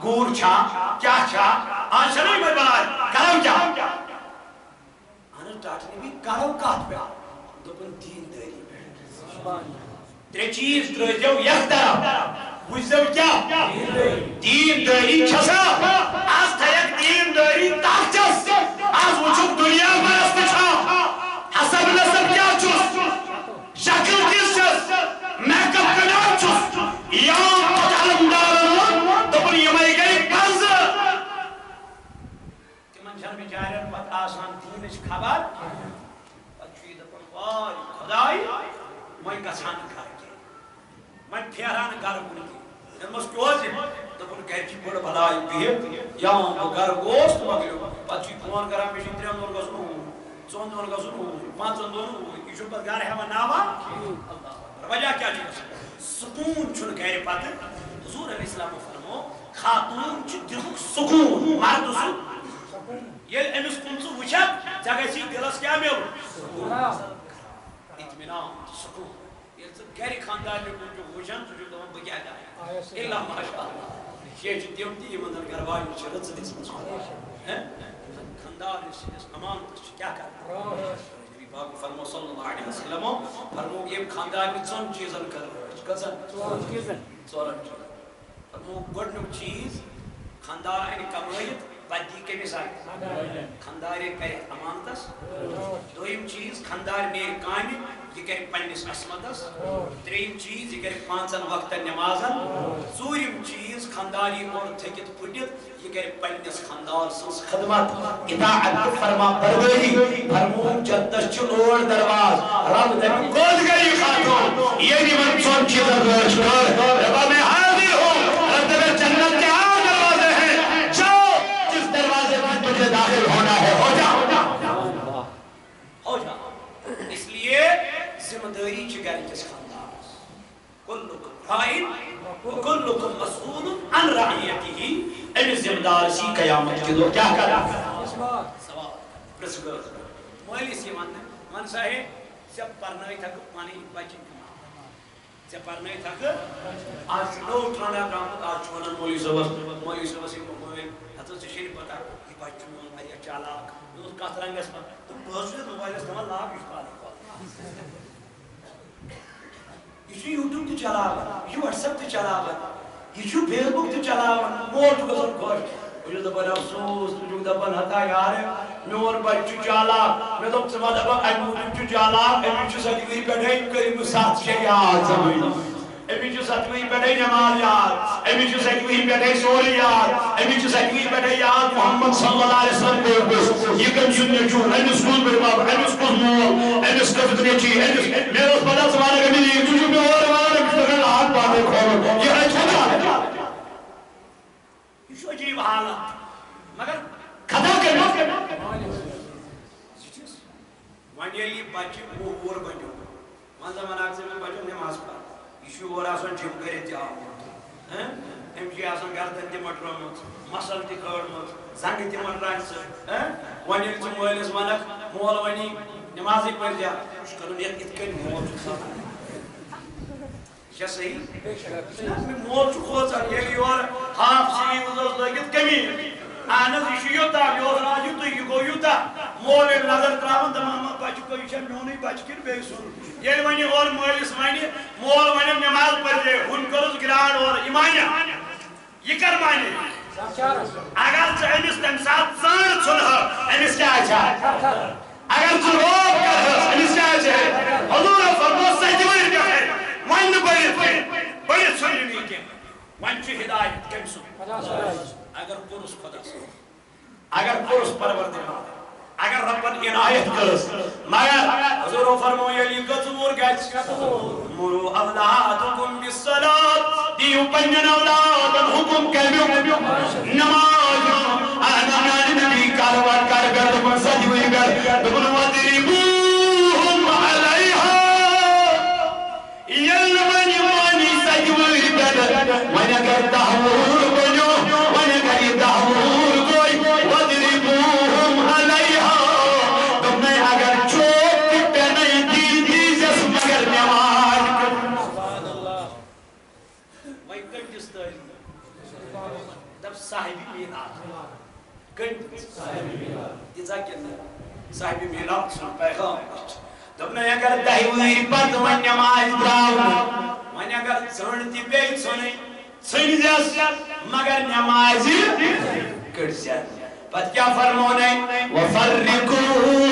گور چھا کیا چھا آج چھا نہیں میں بنائے کرم کیا ڈاکٹر نے بھی کرو کات پہ دوپن دینداری پہ 3 چیز ترٲزیو یک طرف وٕچھزیو کیا دینداری چھسا آز تھایک دینداری تاچس آز وٕچھُکھ دنیا پرست چھا حسب نسب کیا چھُس شکل کس چھس میک اپ کڑان چھُس یا علمدارن دوپن یمے گٔے قرض تِمن چھنہٕ بِچارٮ۪ن پتہٕ آسان دیٖنٕچ خبر پتہٕ چھُ یہِ دپان واے خۄداے وۄنۍ گژھان نہٕ گرٕ کینٛہہ وۄنۍ پھیران نہٕ گرٕ کُن کینٛہہ دوٚپمَس کیٛازِ دوٚپُن گرِ چھِ بٔڑ بلاے بِہِتھ یا بہٕ گرٕ گوس تہٕ مۄکلیو پتہٕ چھُ یہِ فون کران مےٚ چھُ 3 دۄہن گژھُن اوٗرۍ 4 دۄہن گژھُن اوٗرۍ 5 دۄہن اوٗرۍ یہِ چھُ پتہٕ گرٕ ہٮ۪وان ناوا وجہ کیٛاہ چھُ گژھان سکوٗن چھُنہٕ گرِ پتہٕ حضوٗر علیہ السلامو فرمو خاتوٗن چھُ دِلُک سکوٗن مرد سُہ ییٚلہِ أمِس کُن ژٕ وٕچھکھ ژےٚ گژھی دِلس کیٛاہ مِلُن اطمینان سکوٗن ییٚلہِ ژٕ گرِ خانٛدارنہِ کُن چھُکھ وٕچھان ژٕ چھُکھ دپان بہٕ کیٛاہ کرٕ اِلا ماشاء اللہ شیٚیہِ چھِ تِم تہِ یِمن زن گرٕ واجنہِ چھِ رٕژ دِژمٕژ خانٛدارنہِ سٕنٛدِس امانتس چھِ کیٛاہ کران نبی پاک فرمو صلی اللہ علیہ وسلمو فرمو ییٚمۍ خانٛدارنہِ 4 چیٖزن کٔر رٲچھ کٔژن 4 چیٖزن فرمو گۄڈنیُک چیٖز خانٛدار انہِ کمٲیِتھ پتہٕ دی کٔمِس آیہِ خانٛدارے کرِ امانتس دوٚیِم چیٖز خانٛدار نیرِ کامہِ یہِ کرِ پننِس عصمتس ترٛیٚیِم چیٖز یہِ کرِ 5 وقتن نٮ۪مازن ژوٗرِم چیٖز خانٛدار یی اورٕ تھٔکِتھ پھُٹِتھ یہِ کرِ پننِس خانٛدار سٕنٛز خدمت اطاعت تہٕ فرما بردٲری فرموُن جنتس چھُ 8 درواز رب دپہِ کوٚت گٔے یہِ خاتوٗن ییٚلہِ یِمن 4 چیٖزن رٲچھ کٔر دپان میں حاضر ہوں رب دپہِ جنت کے 8 دروازے ہیں جاؤ جس دروازے پر تجھے داخل ہونا ہے ہو جا اس لیے ذمہ داری چھِ گرِکِس خانٛدارس کُلُکُم راعٍ وکُلُکُم مسئوٗلٌ عن رعیتہ أمِس ذمہ دارس یی قیامت کہِ دۄہ کیٛاہ کران سوال پرژھگٲر مٲلِس یی وننہٕ ون سا ہے ژےٚ پرنٲوِتھکھ پنٕنۍ بچہِ ژےٚ پرنٲوِتھکھ آز چھُ نوٚو ٹرٛنٛڈا درٛامُت آز چھُ ونان مولوی صٲبس یہِ موبایل ہتہٕ ژےٚ چھے نہٕ پتہ یہِ بچہِ چھُ میون واریاہ چالاک مےٚ دوٚپ کتھ رنٛگس منٛز تہٕ بہٕ حظ چھُس موبایلس دِوان لاک یہِ چھُ پانٕے یہِ چھُ یوٗٹیوب تہِ چلاوان یہِ چھُ وٹس ایپ تہِ چلاوان یہِ چھُ فیس بُک تہِ چلاوان مول چھُ گژھان خۄش بہٕ چھُس دپان افسوس ژٕ چھُکھ دپان ہتا یارٕ میون بچہِ چھُ چالاک مےٚ دوٚپ ژٕ ما دپکھ امہِ موٗجوٗب چھُ چالاک أمِس چھُ سرگٕے پٮ۪ٹھے کٔرمٕژ 7 6 یاد زمٲنۍ امی چھ ستویں پہ نماز یاد امی چھ ستویں پہ سوری یاد امی چھ ستویں پہ یاد محمد صلی اللہ علیہ وسلم کو یہ کم سن نیچو امس کس بڑ باب امس کس مول امس کس نیچی امس میرے پتہ زمانہ کا ملی تجھو میں اور وہاں ہاتھ پاتے کھولو یہ ہے چھوٹا یہ شو عجیب حالت مگر خطا کرنا وانی یہ بچہ اور بنو من زمان اکثر میں بچوں نماز پڑھ یہ اور آسان جم کرت آمت ام آسان گردن تہ مٹرمت مسل تہ کڑمت زنگ تہ مٹران وانی ژٕ مٲلِس ونکھ مول ونی نمازی پڑھ جا کرن یت کن مول یہ صحیح مول کھوژان ییٚلہِ یور ہاف سلیوز اوس لٲگِتھ کمی اہن حظ یہ یوتا یہ راج یوتُے یہ گوٚو یوٗتاہ مول ییٚلہِ نظر ترٛاوان دپان بچہِ گوٚو یہِ چھا میونُے بچہِ کِنہٕ بیٚیہِ سُنٛد ییٚلہِ وۄنۍ اور مٲلِس وَنہِ مول وَنٮ۪م نٮ۪ماز پٔرزے ہُن کوٚرُس گرٛاڑ اورٕ یہِ مانہِ یہ کر مانے اگر ژٕ أمِس تَمہِ ساتہٕ ژٲر ژھُنہٕ أمِس کیٛاہ آسہِ اگر ژٕ روب کرہس أمِس کیٛاہ آسہِ حضوٗرو فرموو سَتہِ ؤہرۍ پٮ۪ٹھَے وۄنۍ نہٕ پٔرِتھ ژھُنہِ نہٕ کینٛہہ وۄنۍ چھُ ہدایت کٔمۍ سُنٛد اگر کورس خدا اگر کورس پروردگار اگر ربن عنایت کرس مگر حضور فرمو یلی گژور گژھ مرو اولادکم بالصلاۃ دیو پنن اولادن حکم کریو نماز انا نبی کاروان کر گرد من سجوی گر دبن وادریبوہم علیہا یلمن یمانی سجوی گر من اگر دہور بنو من اگر یہ دہور کوئی وادریبوہم علیہا تم نے اگر چوک پہ نہیں دی دیجس مگر نماز سبحان اللہ وہی کنٹس تاری تب صاحبی میلاد کنٹس صاحبی میلاد دیزا کہنا صاحبی میلاد سن پیغام تم نے اگر دہوئی پت من نماز دراؤ من اگر سنتی پہ سنی سنجس مگر نمازی کرسیت پت کیا فرمونے وَفَرِّقُوا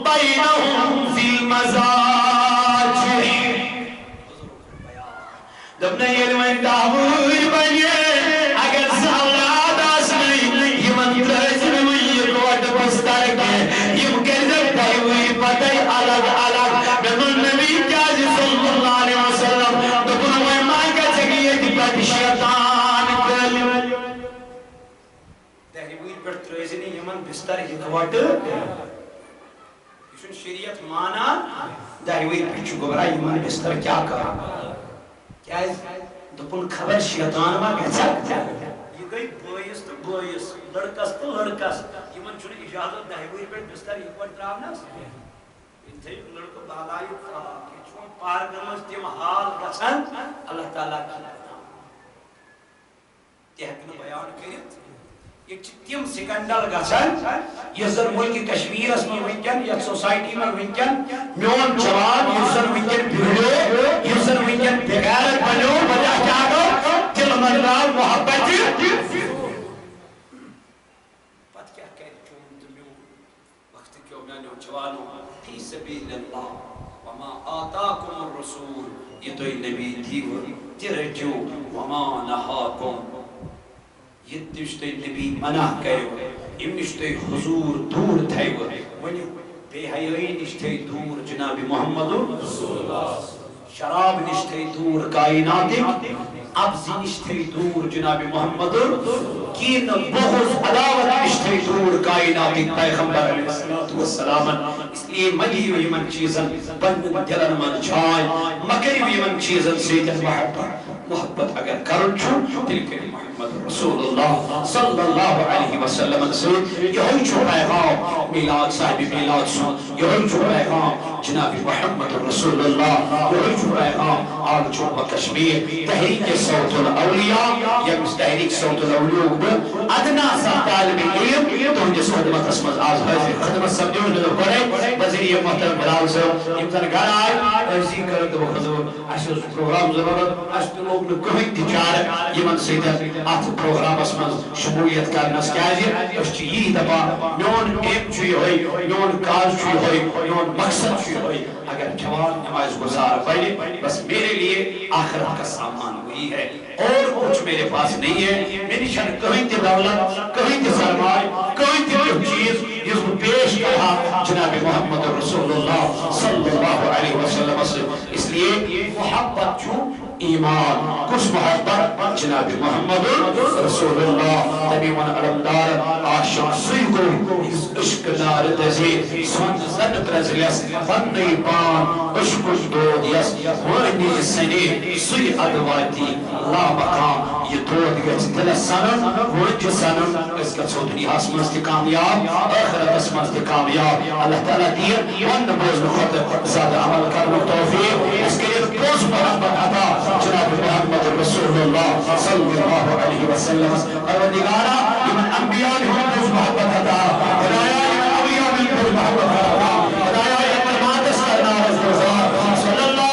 بَيْنَهُمْ فِي الْمَزَاجِ دبنا یلوین داوری بنیے اگر سالات آسنی یمن ترجم یہ کوٹ بستر کے یم کرزب داوری پتہ الگ الگ بمن نبی جاز صلی اللہ علیہ وسلم دبنا میں مانگا چگیت پت شیطان کل داوری پر ترجم یمن بستر یہ کوٹ یہ شریعت مانا داوری پر چگورا یمن بستر کیا کہا کیا ہے دپن خبر شیطان ما گھسا یہ گئی بوئیس تو بوئیس لڑکس تو لڑکس یہ من چھوڑی اجازت دہوئی پر بستر یہ پر تراؤنا انتہی لڑکو بالائی کہ چون پار کرمز تیم حال گسن اللہ تعالیٰ کی نام تحقن بیان کرت ایک تیم سکنڈل گسن یہ سر ملک کشمیر اس میں ونکن یا سوسائٹی میں ونکن میون جواب یہ سر ونکن بھیڑو یہ سر ونکن بغیرت بنو وجہ کیا گو دل مدرال محبت پت کیا کہہ چون دمیون وقت کیوں میں نے جوانوں فی سبیل اللہ وما آتاکم الرسول یہ تو نبی دیو ترجو وما نہاکم یہ تشتے نبی منع کرو ام نشتے حضور دور تھائیو ونی بے حیائی نشتے دور جناب محمد رسول اللہ شراب نشتے دور کائنات ابزی نشتے دور جناب محمد کین بغض عداوت نشتے دور کائنات پیغمبر علیہ السلام اس لیے مگی ہوئی من چیزن بند دلن من چھائے مگی ہوئی من چیزن سیدن محبت اگر کرن چھو دل کے محمد رسول اللہ صلی اللہ علیہ وسلم سے یہی چھو پیغام میلاد صاحب میلاد سن یہی چھو پیغام جناب محمد رسول اللہ یہی چھو پیغام آگ چون با کشمیر تحریک صوت الاولیاء یمس تحریک صوت الاولیاء ادنا سا طالب علم تو جس خدمت اسمز آز حاضر خدمت سمجھو جو کرے وزیر محترم بلال صاحب امتن گھر آئے ایسی کرد و خدو اسے پروگرام ضرورت اس لوگ کہیں تچار یمن سیدہ آت پروگرام اسمز شمولیت کرنس کیازی اس چی یہ دبا میون ایم چوئی ہوئی میون کاز چوئی ہوئی میون مقصد چوئی ہوئی اگر جوان نماز گزار پڑے بس میرے لیے آخرت کا سامان وہی ہے اور کچھ میرے پاس نہیں ہے میری شان کہیں تی دولت کہیں تی سرمائے کہیں تی چیز جس کو پیش کہا جناب محمد رسول اللہ صلی اللہ علیہ وسلم اس لیے محبت جو ایمان کچھ محبت جناب محمد رسول اللہ تمیمن علمدار آشان سوئی کو عشق نار دزید سون زن پرزلیس فنی پان عشق دود یس وانی سنی سوئی ادواتی لا مقام یہ دود گز دل سنن ونج سنن اس کا سودنی حسمست کامیاب آخرت اسمست کامیاب اللہ تعالیٰ دیر ون بوز نخوت زیادہ عمل کرنے توفیق اس کے لیے بوز محبت عطا جناب محمد رسول اللہ صلی اللہ علیہ وسلم پروردگارا من انبیاء ہم بوز محبت عطا ہدایہ من اولیاء من بوز محبت عطا ہدایہ من مادس کرنا رسول اللہ صلی اللہ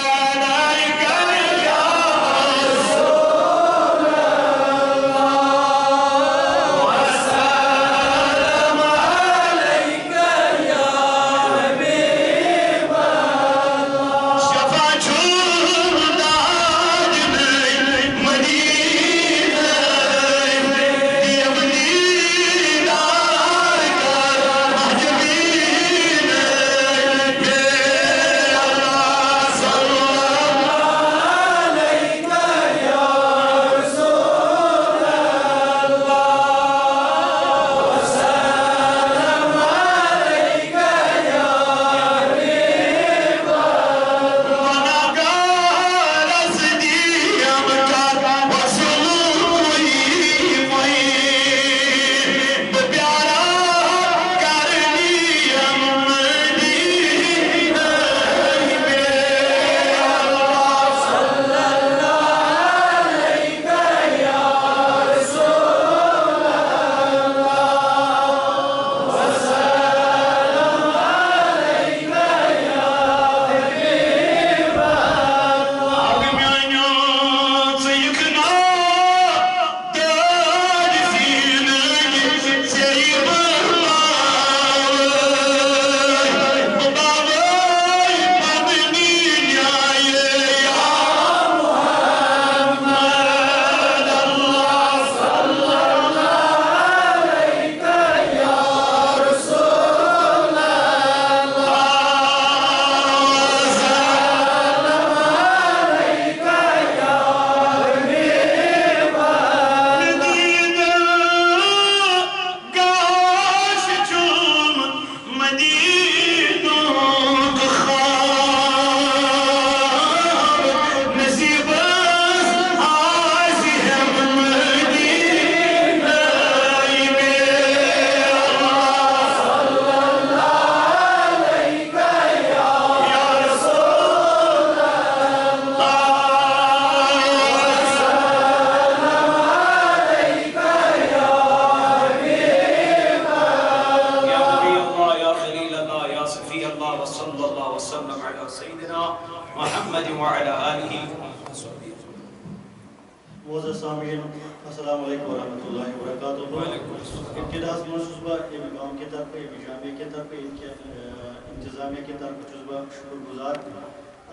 السلام علیکم ورحمۃ اللہ وبرکاتہ ابتداس منصوبہ امام کی طرف جامعہ کی طرف انتظامیہ کی طرف شکر گزار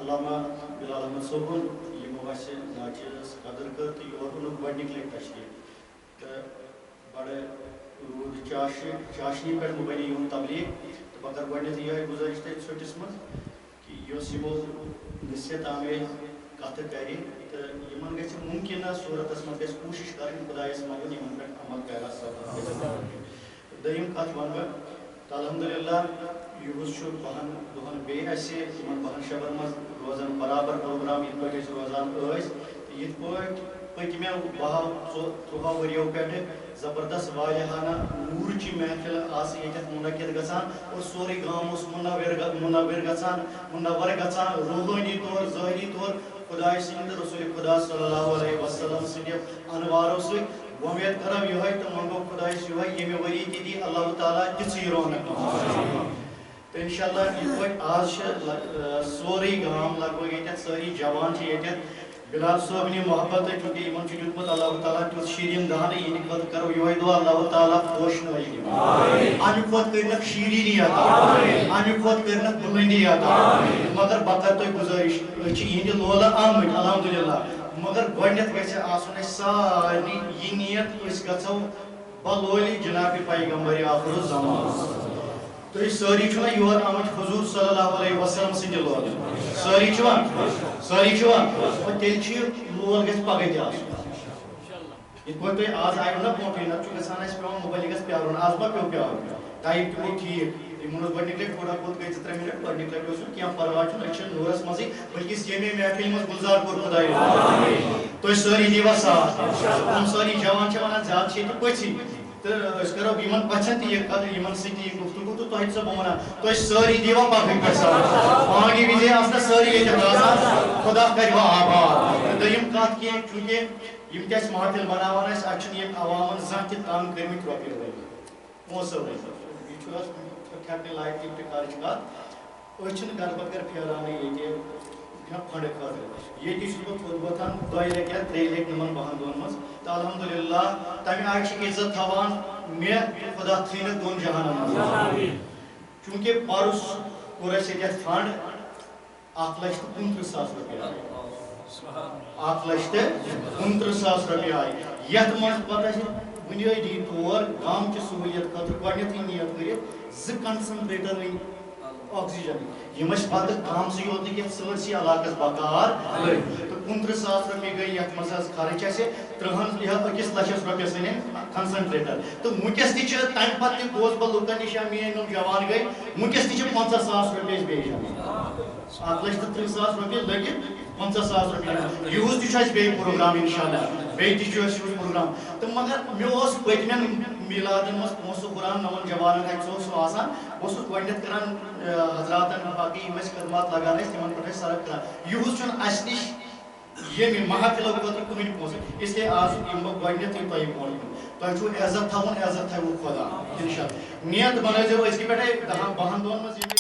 علامہ بلال احمد صوبن یمو اس ناچیز قدر کر تو یہ گۄڈنِک لٹہِ تشریف تو بڑے رود چاشنی پہ مبنی یہن تبلیغ تو بہ کر گۄڈنیتھ یہ گزارش تتھ ژھٹس مز کہ یس یمو نصیحت آمیز کتھ کر تو یمن گژھِ ممکنہ صورتس مز گژھِ کوشش کرٕنۍ خدایس منگُن یمن پہ عمل پیرا سپدِ دوٚیِم کتھ ون بہٕ تو الحمدللہ یُہُس چھُ بہن دۄہن بیٚیہِ اسہِ یمن 12 شبن مز روزان برابر پروگرام یِتھ پٲٹھۍ أسۍ روزان ٲسۍ یِتھ پٲٹھۍ پٔتمیو 12-13 ؤرِیو پٮ۪ٹھٕ زبردست واریاہانہ نوٗرچہِ محفل آسہٕ ییٚتٮ۪تھ منعقد گژھان اور سورُے گام اوس منور گژھان روحٲنی طور ظٲہری طور خدای سند رسول خدا صلی اللہ علیہ وسلم سند انوارو سے امید کرو یہ تو منگو خدای سے یہ یمی وری تی دی اللہ تعالیٰ تیسی رونق تو انشاءاللہ یہ آج سوری گام لگ بھگ یہ ساری جوان یہ بلال صاحب نے محبت ہے چونکہ ایمان چھ دیتمت اللہ تعالیٰ تیس شیرین دہان یہ خط کرو یہ دعا اللہ تعالیٰ خوش نوئی امہ کھت کرنک شیرینی عطا امہ کھت کرنک بلندی عطا مگر بکر تو گزارش یہ لولہ آمد الحمدللہ مگر گۄڈنیٚتھ گژھِ آسُن اَسہِ سارنٕے یہِ نیت أسۍ گژھو بلولہِ جناب پیغمبر آخر الزمان تُہۍ سٲری چھِوا یور آمٕتۍ حضوٗر صلی اللہ علیہ وسلم سٕنٛدِ لولہِ سٲری چھِوا تیٚلہِ چھُ لول گژھِ پگہہ تہِ آسُن یِتھ پٲٹھۍ تُہۍ آز آیِو نا برونٛٹھٕے نتہٕ چھُ گژھان اَسہِ پیٚوان مُبلِغس پیارُن آز ما پیٚو پیارُن ٹایم تہِ گوٚو ٹھیٖک یِمن اوس گۄڈنِکۍ لٹہِ تھوڑا بہت گٔے 2-3 مِنٹ گۄڈنِکۍ لٹہِ اوس نہٕ کینٛہہ پرواے چھُنہٕ أسۍ چھِ نوٗرس منٛزٕے بٔلکہِ ییٚمے محفِلہِ منٛز گُلزار کوٚر خۄدایَن تُہۍ سٲری دیٖوا ساتھ یِم سٲری جوان چھِ وَنان زیادٕ چھِ ییٚتہِ پٔژھی تہٕ أسۍ کَرو یِمن پَژھٮ۪ن تہِ یہِ یِمن سۭتۍ یہِ گُفتگوٗ تہٕ تۄہہِ چھُسو بہٕ وَنان تُہۍ سٲری دیٖوا پَکٕنۍ پٮ۪ٹھ ساتھ بانگی وِزے آسنا سٲری ییٚتٮ۪تھ آسان خۄدا کَرِوا آباد تہٕ دوٚیِم کَتھ کینٛہہ چوٗنٛکہِ یِم تہِ اَسہِ محفِل بناوان ٲسۍ اَتہِ چھِنہٕ ییٚتہِ عوامن زانٛہہ تہِ تنٛگ کٔرمٕتۍ رۄپیہِ وٲلۍ پونٛسو وٲلۍ یہِ چھُ حظ ٹھیکنے لایق افتخارٕچ کَتھ أسۍ چھِنہٕ گرٕ پتہٕ گرٕ پھیرانٕے ییٚتہِ فنڈٕ خٲطرٕ ییٚتہِ چھُس بہٕ تھوٚد وۄتھان 2 لٹہِ یا 3 لٹہِ یِمن 2 دۄہن منٛز تہٕ الحمدللہ تَمہِ آیہِ چھِ عزت تھاوان مےٚ خۄدا تھٲینَکھ 2 جہانن منٛز چوٗنٛکہِ پَرُس کوٚر اَسہِ ییٚتٮ۪تھ فنڈ 1,29,000 رۄپیہِ آیہِ 1,29,000 رۄپیہِ آیہِ یتھ منٛز پتہٕ اَسہِ بُنیٲدی طور گامچہِ سہوٗلیت خٲطرٕ گۄڈنیٚتھٕے نیت کٔرِتھ 2 کنسنٹریٹر أنۍ آکسیجن یِم ٲسۍ پتہٕ گامسٕے یوت نہٕ کینٛہہ سٲرسٕے علاقس بکار لٔگۍ تہٕ 25,000 رۄپیہِ گٔے یتھ منٛز حظ خرٕچ اَسہِ 1 لچھس رۄپیس أنۍ کنسنٹریٹر تہٕ وٕنکیٚس تہِ چھِ تمہِ پتہٕ تہِ گوس بہٕ لُکن نِش یا میٲنۍ یِم جوان گٔے وٕنکیٚس تہِ چھِ 50,000 رۄپیہِ اَسہِ بیٚیہِ جمع 1,30,000 رۄپیہِ لٔگِتھ 50,000 رۄپیہِ یِہُس تہِ چھُ اَسہِ بیٚیہِ پروگرام انشاءاللہ بیٚیہِ تہِ چھُ اَسہِ یِہُس پروگرام تہٕ مگر مےٚ اوس پٔتمٮ۪ن میلادن منٛز پونٛسہٕ ہُران نوٚوَن جوانن اَتہِ اوس سُہ آسان بہٕ اوسُس گۄڈنیٚتھ کران حضراتن باقٕے یِم اَسہِ خدمات لگان ٲسۍ تِمن پٮ۪ٹھ ٲسۍ صرف کران یِہُس چھُنہٕ اَسہِ نِش ییٚمہِ محفِلو خٲطرٕ کٕہٕنۍ پونٛسہٕ اسلیے آز یِمہٕ بہٕ گۄڈنیٚتھٕے تۄہہِ برونٛٹھ کُن تۄہہِ چھُو عزت تھاوُن عزت تھاوِ خۄدا انشاءاللہ نیت بنٲیزیو أزکہِ پٮ۪ٹھے 10-12 دۄہن منٛز